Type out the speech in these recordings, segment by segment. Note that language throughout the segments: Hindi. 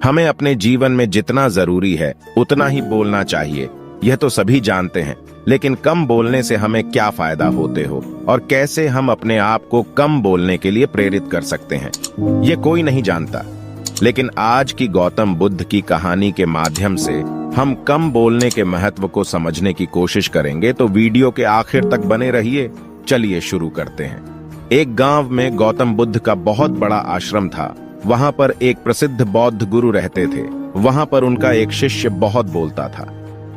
हमें अपने जीवन में जितना जरूरी है उतना ही बोलना चाहिए, यह तो सभी जानते हैं। लेकिन कम बोलने से हमें क्या फायदा होते हो और कैसे हम अपने आप को कम बोलने के लिए प्रेरित कर सकते हैं, ये कोई नहीं जानता। लेकिन आज की गौतम बुद्ध की कहानी के माध्यम से हम कम बोलने के महत्व को समझने की कोशिश करेंगे, तो वीडियो के आखिर तक बने रहिए। चलिए शुरू करते हैं। एक गांव में गौतम बुद्ध का बहुत बड़ा आश्रम था। वहां पर एक प्रसिद्ध बौद्ध गुरु रहते थे। वहां पर उनका एक शिष्य बहुत बोलता था।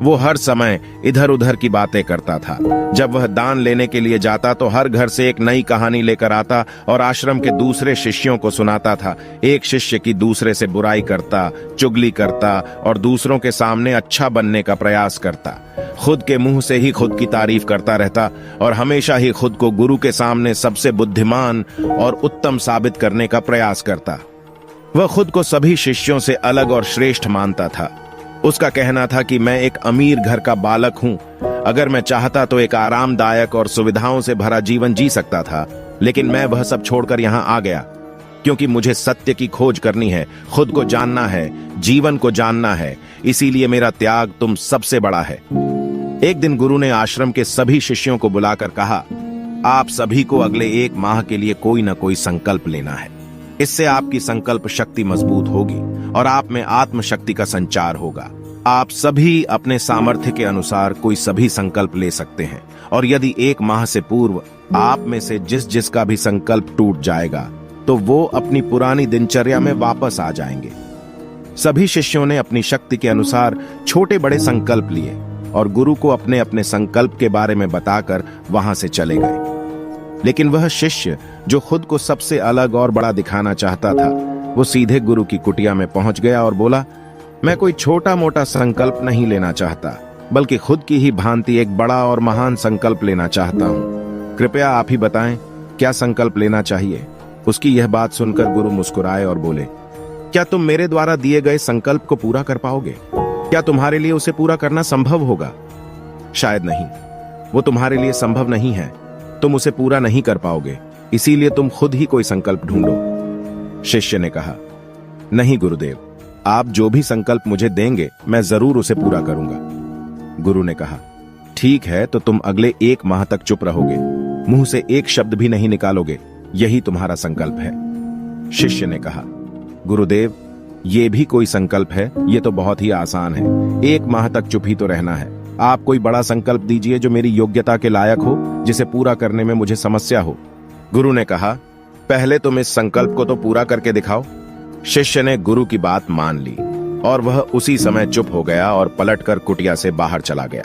वो हर समय इधर उधर की बातें करता था। जब वह दान लेने के लिए जाता तो हर घर से एक नई कहानी लेकर आता और आश्रम के दूसरे शिष्यों को सुनाता था। एक शिष्य की दूसरे से बुराई करता, चुगली करता और दूसरों के सामने अच्छा बनने का प्रयास करता। खुद के मुंह से ही खुद की तारीफ करता रहता और हमेशा ही खुद को गुरु के सामने सबसे बुद्धिमान और उत्तम साबित करने का प्रयास करता। वह खुद को सभी शिष्यों से अलग और श्रेष्ठ मानता था। उसका कहना था कि मैं एक अमीर घर का बालक हूं। अगर मैं चाहता तो एक आरामदायक और सुविधाओं से भरा जीवन जी सकता था, लेकिन मैं वह सब छोड़कर यहां आ गया क्योंकि मुझे सत्य की खोज करनी है, खुद को जानना है, जीवन को जानना है। इसीलिए मेरा त्याग तुम सबसे बड़ा है। एक दिन गुरु ने आश्रम के सभी शिष्यों को बुलाकर कहा, आप सभी को अगले 1 माह के लिए कोई न कोई संकल्प लेना है। इससे आपकी संकल्प शक्ति मजबूत होगी और आप में आत्मशक्ति का संचार होगा। आप सभी अपने सामर्थ्य के अनुसार कोई सभी संकल्प ले सकते हैं और यदि 1 माह से पूर्व आप में से जिसका भी संकल्प टूट जाएगा तो वो अपनी पुरानी दिनचर्या में वापस आ जाएंगे। सभी शिष्यों ने अपनी शक्ति के अनुसार छोटे बड़े संकल्प लिए और गुरु को अपने अपने संकल्प के बारे में बताकर वहां से चले गए। लेकिन वह शिष्य जो खुद को सबसे अलग और बड़ा दिखाना चाहता था, वो सीधे गुरु की कुटिया में पहुंच गया और बोला, मैं कोई छोटा मोटा संकल्प नहीं लेना चाहता, बल्कि खुद की ही भांति एक बड़ा और महान संकल्प लेना चाहता हूं। कृपया आप ही बताएं क्या संकल्प लेना चाहिए। उसकी यह बात सुनकर गुरु मुस्कुराए और बोले, क्या तुम मेरे द्वारा दिए गए संकल्प को पूरा कर पाओगे? क्या तुम्हारे लिए उसे पूरा करना संभव होगा? शायद नहीं, वो तुम्हारे लिए संभव नहीं है। तुम उसे पूरा नहीं कर पाओगे, इसीलिए तुम खुद ही कोई संकल्प ढूंढो। शिष्य ने कहा, नहीं गुरुदेव, आप जो भी संकल्प मुझे देंगे मैं जरूर उसे पूरा करूंगा। गुरु ने कहा, ठीक है, तो तुम अगले 1 माह तक चुप रहोगे, मुंह से एक शब्द भी नहीं निकालोगे, यही तुम्हारा संकल्प है। शिष्य ने कहा, गुरुदेव, ये भी कोई संकल्प है? ये तो बहुत ही आसान है। 1 माह तक चुप ही तो रहना है। आप कोई बड़ा संकल्प दीजिए जो मेरी योग्यता के लायक हो, जिसे पूरा करने में मुझे समस्या हो। गुरु ने कहा, पहले तुम इस संकल्प को तो पूरा करके दिखाओ। शिष्य ने गुरु की बात मान ली और वह उसी समय चुप हो गया और पलटकर कुटिया से बाहर चला गया।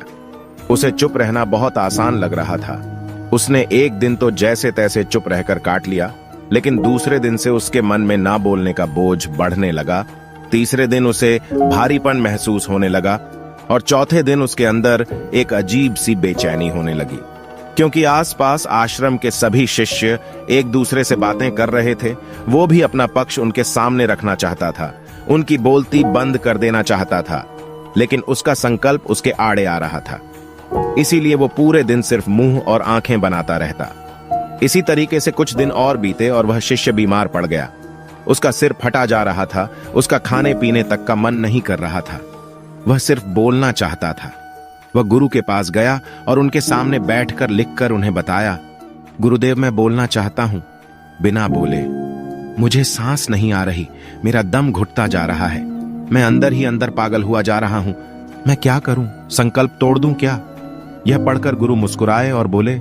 उसे चुप रहना बहुत आसान लग रहा था। उसने एक दिन तो जैसे तैसे चुप रहकर काट लिया, लेकिन दूसरे दिन से उसके मन में ना बोलने का बोझ बढ़ने लगा। तीसरे दिन उसे भारीपन महसूस होने लगा और चौथे दिन उसके अंदर एक अजीब सी बेचैनी होने लगी, क्योंकि आसपास आश्रम के सभी शिष्य एक दूसरे से बातें कर रहे थे। वो भी अपना पक्ष उनके सामने रखना चाहता था, उनकी बोलती बंद कर देना चाहता था, लेकिन उसका संकल्प उसके आड़े आ रहा था। इसीलिए वो पूरे दिन सिर्फ मुंह और आंखें बनाता रहता। इसी तरीके से कुछ दिन और बीते और वह शिष्य बीमार पड़ गया। उसका सिर फटा जा रहा था, उसका खाने पीने तक का मन नहीं कर रहा था, वह सिर्फ बोलना चाहता था। वह गुरु के पास गया और उनके सामने बैठकर लिखकर उन्हें बताया, गुरुदेव, मैं बोलना चाहता हूं, बिना बोले। मुझे सांस नहीं आ रही, मेरा दम घुटता जा रहा है, मैं अंदर ही अंदर पागल हुआ जा रहा हूं। मैं क्या करूं? संकल्प तोड़ दूं क्या? यह पढ़कर गुरु मुस्कुराए और बोले,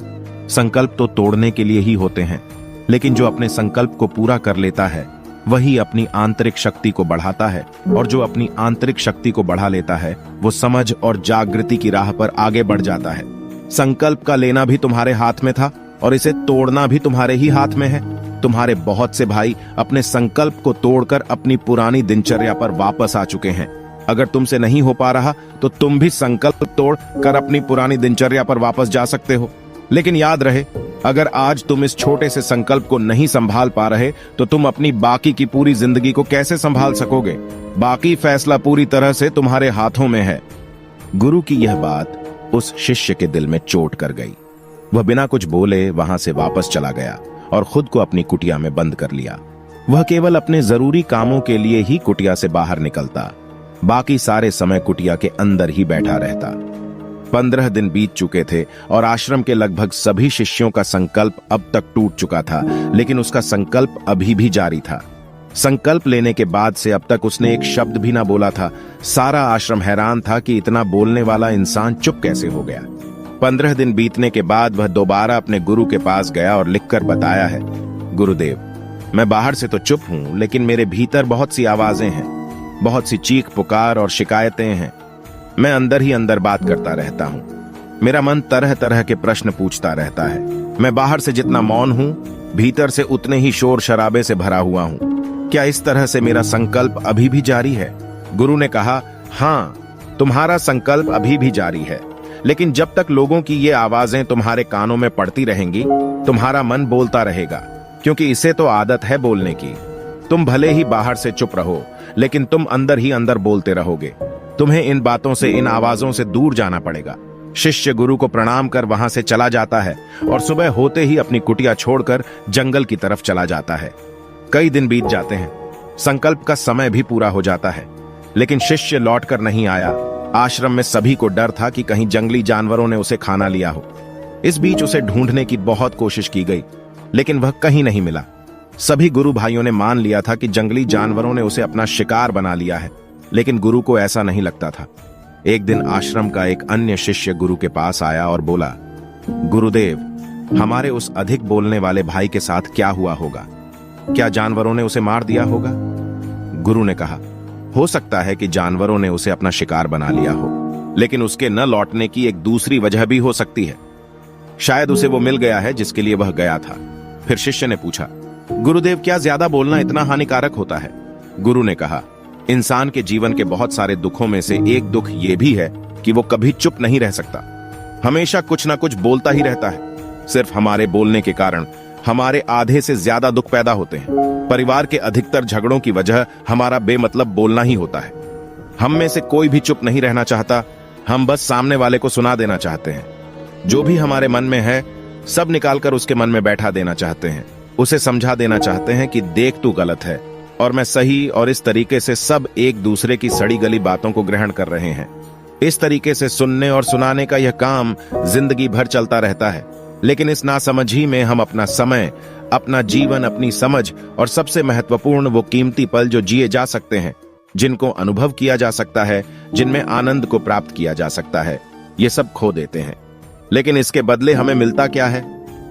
संकल्प तो तोड़ने के लिए ही होते हैं, लेकिन जो अपने संकल्प को पूरा कर लेता है वही अपनी आंतरिक शक्ति को बढ़ाता है, और जो अपनी आंतरिक शक्ति को बढ़ा लेता है वो समझ और जागृति की राह पर आगे बढ़ जाता है। संकल्प का लेना भी तुम्हारे हाथ में था और इसे तोड़ना भी तुम्हारे ही हाथ में है। तुम्हारे बहुत से भाई अपने संकल्प को तोड़कर अपनी पुरानी दिनचर्या पर वापस आ चुके हैं। अगर तुमसे नहीं हो पा रहा तो तुम भी संकल्प तोड़ कर अपनी पुरानी दिनचर्या पर वापस जा सकते हो। लेकिन याद रहे, अगर आज तुम इस छोटे से संकल्प को नहीं संभाल पा रहे तो तुम अपनी बाकी की पूरी जिंदगी को कैसे संभाल सकोगे? बाकी फैसला पूरी तरह से तुम्हारे हाथों में है। गुरु की यह बात उस शिष्य के दिल में चोट कर गई। वह बिना कुछ बोले वहां से वापस चला गया और खुद को अपनी कुटिया में बंद कर लिया। वह केवल अपने जरूरी कामों के लिए ही कुटिया से बाहर निकलता, बाकी सारे समय कुटिया के अंदर ही बैठा रहता। 15 दिन बीत चुके थे और आश्रम के लगभग सभी शिष्यों का संकल्प अब तक टूट चुका था, लेकिन उसका संकल्प अभी भी जारी था। संकल्प लेने के बाद से अब तक उसने एक शब्द भी ना बोला था। सारा आश्रम हैरान था कि इतना बोलने वाला इंसान चुप कैसे हो गया। 15 दिन बीतने के बाद वह दोबारा अपने गुरु के पास गया और लिखकर बताया है, गुरुदेव, मैं बाहर से तो चुप हूं, लेकिन मेरे भीतर बहुत सी आवाजें हैं, बहुत सी चीख पुकार और शिकायतें हैं। मैं अंदर ही अंदर बात करता रहता हूं। मेरा मन तरह तरह के प्रश्न पूछता रहता है। मैं बाहर से जितना मौन हूं, भीतर से उतने ही शोर शराबे से भरा हुआ हूं। क्या इस तरह से मेरा संकल्प अभी भी जारी है? गुरु ने कहा, हाँ, तुम्हारा संकल्प अभी भी जारी है, लेकिन जब तक लोगों की ये आवाजें तुम्हारे कानों में पड़ती रहेंगी, तुम्हारा मन बोलता रहेगा, क्योंकि इसे तो आदत है बोलने की। तुम भले ही बाहर से चुप रहो, लेकिन तुम अंदर ही अंदर बोलते रहोगे। तुम्हें इन बातों से, इन आवाजों से दूर जाना पड़ेगा। शिष्य गुरु को प्रणाम कर वहां से चला जाता है और सुबह होते ही अपनी कुटिया छोड़कर जंगल की तरफ चला जाता है। कई दिन बीत जाते हैं, संकल्प का समय भी पूरा हो जाता है, लेकिन शिष्य लौटकर नहीं आया। आश्रम में सभी को डर था कि कहीं जंगली जानवरों ने उसे खाना लिया हो। इस बीच उसे ढूंढने की बहुत कोशिश की गई, लेकिन वह कहीं नहीं मिला। सभी गुरु भाइयों ने मान लिया था कि जंगली जानवरों ने उसे अपना शिकार बना लिया है, लेकिन गुरु को ऐसा नहीं लगता था। एक दिन आश्रम का एक अन्य शिष्य गुरु के पास आया और बोला, गुरुदेव, हमारे उस अधिक बोलने वाले भाई के साथ क्या हुआ होगा? क्या जानवरों ने उसे मार दिया होगा? गुरु ने कहा, हो सकता है कि जानवरों ने उसे अपना शिकार बना लिया हो, लेकिन उसके न लौटने की एक दूसरी वजह भी हो सकती है। शायद उसे वो मिल गया है जिसके लिए वह गया था। फिर शिष्य ने पूछा, गुरुदेव, क्या ज्यादा बोलना इतना हानिकारक होता है? गुरु ने कहा, इंसान के जीवन के बहुत सारे दुखों में से एक दुख ये भी है कि वो कभी चुप नहीं रह सकता, हमेशा कुछ ना कुछ बोलता ही रहता है। सिर्फ हमारे बोलने के कारण हमारे आधे से ज्यादा दुख पैदा होते हैं। परिवार के अधिकतर झगड़ों की वजह हमारा बेमतलब बोलना ही होता है। हम में से कोई भी चुप नहीं रहना चाहता, हम बस सामने वाले को सुना देना चाहते हैं। जो भी हमारे मन में है, सब निकालकर उसके मन में बैठा देना चाहते हैं। उसे समझा देना चाहते हैं कि देख, तू गलत है और मैं सही, और इस तरीके से सब एक दूसरे की सड़ी गली बातों को ग्रहण कर रहे हैं। इस तरीके से सुनने और सुनाने का यह काम जिंदगी भर चलता रहता है, लेकिन इस नासमझी में हम अपना समय, अपना जीवन, अपनी समझ और सबसे महत्वपूर्ण वो कीमती पल जो जिए जा सकते हैं, जिनको अनुभव किया जा सकता है, जिनमें आनंद को प्राप्त किया जा सकता है, ये सब खो देते हैं। लेकिन इसके बदले हमें मिलता क्या है?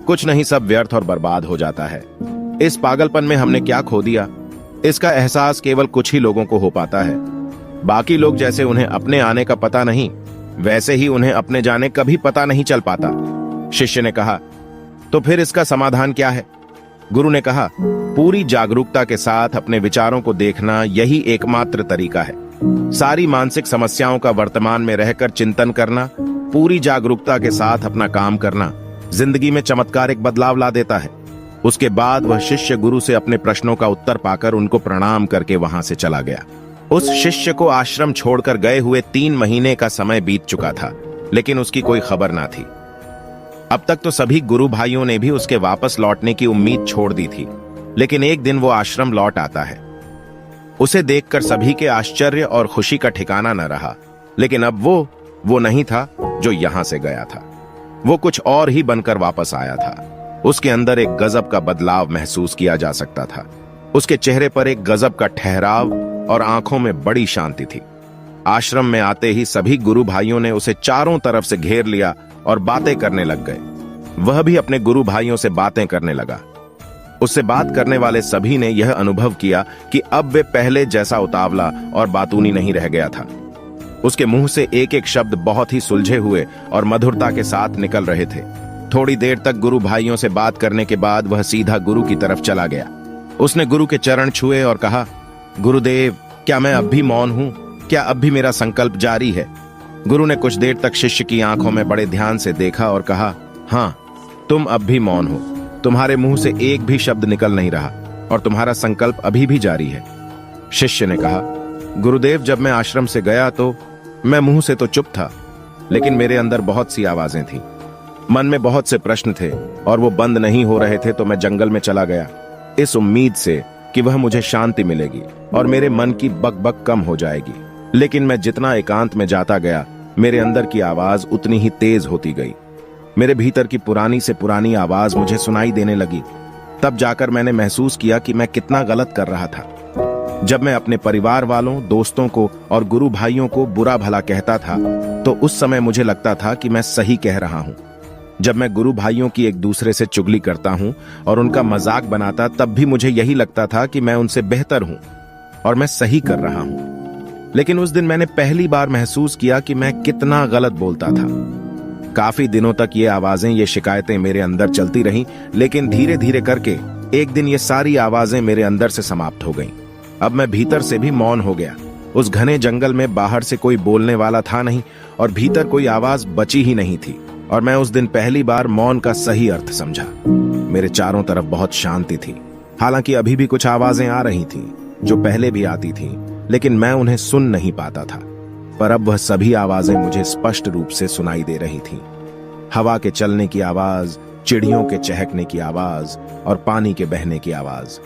कुछ नहीं, सब व्यर्थ और बर्बाद हो जाता है। इस पागलपन में हमने क्या खो दिया, इसका एहसास केवल कुछ ही लोगों को हो पाता है। बाकी लोग जैसे उन्हें अपने आने का पता नहीं, वैसे ही उन्हें अपने जाने का भी पता नहीं चल पाता। शिष्य ने कहा, तो फिर इसका समाधान क्या है? गुरु ने कहा, पूरी जागरूकता के साथ अपने विचारों को देखना यही एकमात्र तरीका है। सारी मानसिक समस्याओं का वर्तमान में रहकर चिंतन करना, पूरी जागरूकता के साथ अपना काम करना जिंदगी में चमत्कारिक बदलाव ला देता है। उसके बाद वह शिष्य गुरु से अपने प्रश्नों का उत्तर पाकर उनको प्रणाम करके वहां से चला गया। उस शिष्य को आश्रम छोड़कर गए हुए 3 महीने का समय बीत चुका था, लेकिन उसकी कोई खबर ना थी। अब तक तो सभी गुरु भाइयों ने भी उसके वापस लौटने की उम्मीद छोड़ दी थी, लेकिन एक दिन वो आश्रम लौट आता है। उसे देखकर सभी के आश्चर्य और खुशी का ठिकाना न रहा, लेकिन अब वो नहीं था जो यहां से गया था। वो कुछ और ही बनकर वापस आया था। उसके अंदर एक गजब का बदलाव महसूस किया जा सकता था। उसके चेहरे पर एक गजब का ठहराव और आंखों में बड़ी शांति थी। आश्रम में आते ही सभी गुरु भाइयों ने उसे चारों तरफ से घेर लिया और बातें करने लग गए। वह भी अपने गुरु भाइयों से बातें करने लगा। उससे बात करने वाले सभी ने यह अनुभव किया कि अब वे पहले जैसा उतावला और बातूनी नहीं रह गया था। उसके मुंह से एक एक शब्द बहुत ही सुलझे हुए और मधुरता के साथ निकल रहे थे। थोड़ी देर तक गुरु भाइयों से बात करने के बाद वह सीधा गुरु की तरफ चला गया। उसने गुरु के चरण छुए और कहा, गुरुदेव, क्या मैं अब भी मौन हूं? क्या अब भी मेरा संकल्प जारी है? गुरु ने कुछ देर तक शिष्य की आंखों में बड़े ध्यान से देखा और कहा, हाँ, तुम अब भी मौन हो। तुम्हारे मुंह से एक भी शब्द निकल नहीं रहा और तुम्हारा संकल्प अभी भी जारी है। शिष्य ने कहा, गुरुदेव, जब मैं आश्रम से गया तो मैं मुंह से तो चुप था, लेकिन मेरे अंदर बहुत सी आवाजें थीं। मन में बहुत से प्रश्न थे और वो बंद नहीं हो रहे थे, तो मैं जंगल में चला गया, इस उम्मीद से कि वह मुझे शांति मिलेगी और मेरे मन की बकबक कम हो जाएगी। लेकिन मैं जितना एकांत में जाता गया, मेरे अंदर की आवाज उतनी ही तेज होती गई। मेरे भीतर की पुरानी से पुरानी आवाज मुझे सुनाई देने लगी। तब जाकर मैंने महसूस किया कि मैं कितना गलत कर रहा था। जब मैं अपने परिवार वालों, दोस्तों को और गुरु भाइयों को बुरा भला कहता था, तो उस समय मुझे लगता था कि मैं सही कह रहा हूं। जब मैं गुरु भाइयों की एक दूसरे से चुगली करता हूं और उनका मजाक बनाता, तब भी मुझे यही लगता था कि मैं उनसे बेहतर हूं और मैं सही कर रहा हूं। लेकिन उस दिन मैंने पहली बार महसूस किया कि मैं कितना गलत बोलता था। काफी दिनों तक ये आवाजें, ये शिकायतें मेरे अंदर चलती रहीं, लेकिन धीरे धीरे करके एक दिन ये सारी आवाजें मेरे अंदर से समाप्त हो गईं। अब मैं भीतर से भी मौन हो गया। उस घने जंगल में बाहर से कोई बोलने वाला था नहीं और भीतर कोई आवाज बची ही नहीं थी। और मैं उस दिन पहली बार मौन का सही अर्थ समझा। मेरे चारों तरफ बहुत शांति थी। हालांकि अभी भी कुछ आवाजें आ रही थीं, जो पहले भी आती थीं, लेकिन मैं उन्हें सुन नहीं पाता था। पर अब वह सभी आवाजें मुझे स्पष्ट रूप से सुनाई दे रही थीं। हवा के चलने की आवाज, चिड़ियों के चहकने की आवाज और पानी के बहने की आवाज।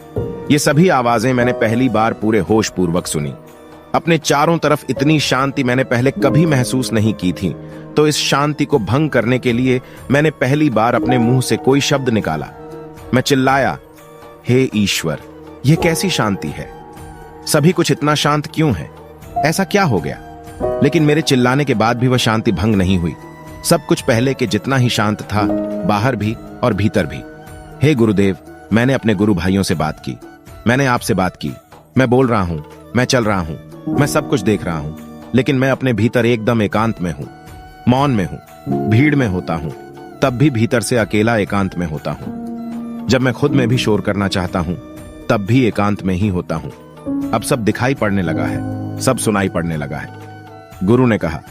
ये सभी आवाजें मैंने पहली बार पूरे होश पूर्वक सुनी। अपने चारों तरफ इतनी शांति मैंने पहले कभी महसूस नहीं की थी। तो इस शांति को भंग करने के लिए मैंने पहली बार अपने मुंह से कोई शब्द निकाला। मैं चिल्लाया, हे ईश्वर, यह कैसी शांति है? सभी कुछ इतना शांत क्यों है? ऐसा क्या हो गया? लेकिन मेरे चिल्लाने के बाद भी वह शांति भंग नहीं हुई। सब कुछ पहले के जितना ही शांत था, बाहर भी और भीतर भी। हे गुरुदेव, मैंने अपने गुरु भाइयों से बात की, मैंने आपसे बात की। मैं बोल रहा हूं, मैं चल रहा हूं, मैं सब कुछ देख रहा हूं, लेकिन मैं अपने भीतर एकदम एकांत में हूं, मौन में हूं। भीड़ में होता हूं, तब भी भीतर से अकेला एकांत में होता हूं। जब मैं खुद में भी शोर करना चाहता हूं, तब भी एकांत में ही होता हूं। अब सब दिखाई पड़ने लगा है, सब सुनाई पड़ने लगा है। गुरु ने कहा,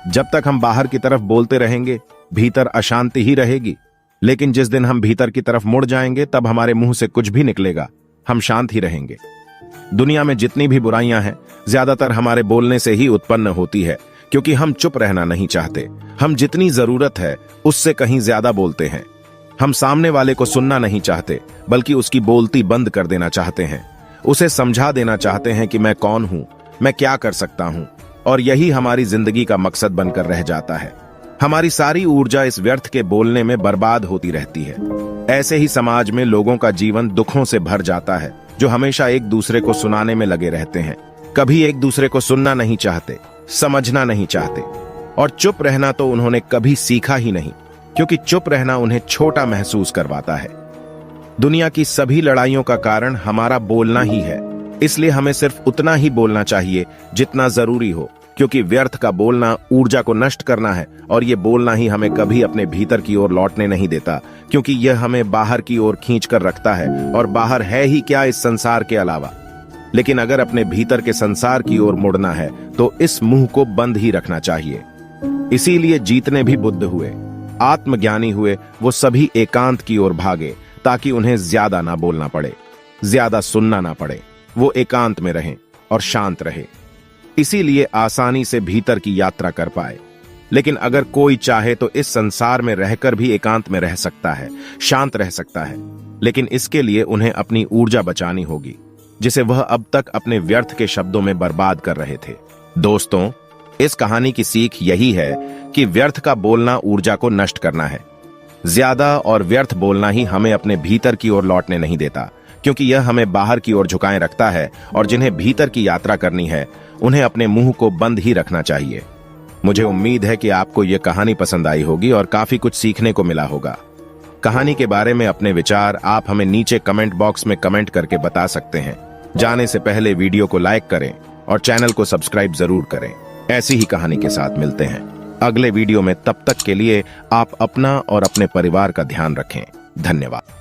जब तक हम बाहर की तरफ बोलते रहेंगे, भीतर अशांति ही रहेगी। लेकिन जिस दिन हम भीतर की तरफ मुड़ जाएंगे, तब हमारे मुंह से कुछ भी निकलेगा, हम शांत ही रहेंगे। दुनिया में जितनी भी बुराइयां हैं, ज्यादातर हमारे बोलने से ही उत्पन्न होती है, क्योंकि हम चुप रहना नहीं चाहते। हम जितनी जरूरत है उससे कहीं ज्यादा बोलते हैं। हम सामने वाले को सुनना नहीं चाहते, बल्कि उसकी बोलती बंद कर देना चाहते हैं। उसे समझा देना चाहते हैं कि मैं कौन हूं, मैं क्या कर सकता हूं, और यही हमारी जिंदगी का मकसद बनकर रह जाता है। हमारी सारी ऊर्जा इस व्यर्थ के बोलने में बर्बाद होती रहती है। ऐसे ही समाज में लोगों का जीवन दुखों से भर जाता है, जो हमेशा एक दूसरे को सुनाने में लगे रहते हैं। कभी एक दूसरे को सुनना नहीं चाहते, समझना नहीं चाहते, और चुप रहना तो उन्होंने कभी सीखा ही नहीं, क्योंकि चुप रहना उन्हें छोटा महसूस करवाता है। दुनिया की सभी लड़ाइयों का कारण हमारा बोलना ही है। इसलिए हमें सिर्फ उतना ही बोलना चाहिए जितना जरूरी हो, क्योंकि व्यर्थ का बोलना ऊर्जा को नष्ट करना है, और ये बोलना ही हमें कभी अपने भीतर की ओर लौटने नहीं देता, क्योंकि यह हमें बाहर की ओर खींच कर रखता है, और बाहर है ही क्या इस संसार के अलावा। लेकिन अगर अपने भीतर के संसार की ओर मुड़ना है, तो इस मुंह को बंद ही रखना चाहिए। इसीलिए जितने भी बुद्ध हुए, आत्मज्ञानी हुए, वो सभी एकांत की ओर भागे, ताकि उन्हें ज्यादा ना बोलना पड़े, ज्यादा सुनना ना पड़े। वो एकांत में रहें और शांत रहे, इसीलिए आसानी से भीतर की यात्रा कर पाए। लेकिन अगर कोई चाहे तो इस संसार में रहकर भी एकांत में रह सकता है, शांत रह सकता है। लेकिन इसके लिए उन्हें अपनी ऊर्जा बचानी होगी, जिसे वह अब तक अपने व्यर्थ के शब्दों में बर्बाद कर रहे थे। दोस्तों, इस कहानी की सीख यही है कि व्यर्थ का बोलना ऊर्जा को नष्ट करना है। ज्यादा और व्यर्थ बोलना ही हमें अपने भीतर की ओर लौटने नहीं देता, क्योंकि यह हमें बाहर की ओर झुकाए रखता है, और जिन्हें भीतर की यात्रा करनी है, उन्हें अपने मुंह को बंद ही रखना चाहिए। मुझे उम्मीद है कि आपको यह कहानी पसंद आई होगी और काफी कुछ सीखने को मिला होगा। कहानी के बारे में अपने विचार आप हमें नीचे कमेंट बॉक्स में कमेंट करके बता सकते हैं। जाने से पहले वीडियो को लाइक करें और चैनल को सब्सक्राइब जरूर करें। ऐसी ही कहानी के साथ मिलते हैं अगले वीडियो में। तब तक के लिए आप अपना और अपने परिवार का ध्यान रखें। धन्यवाद।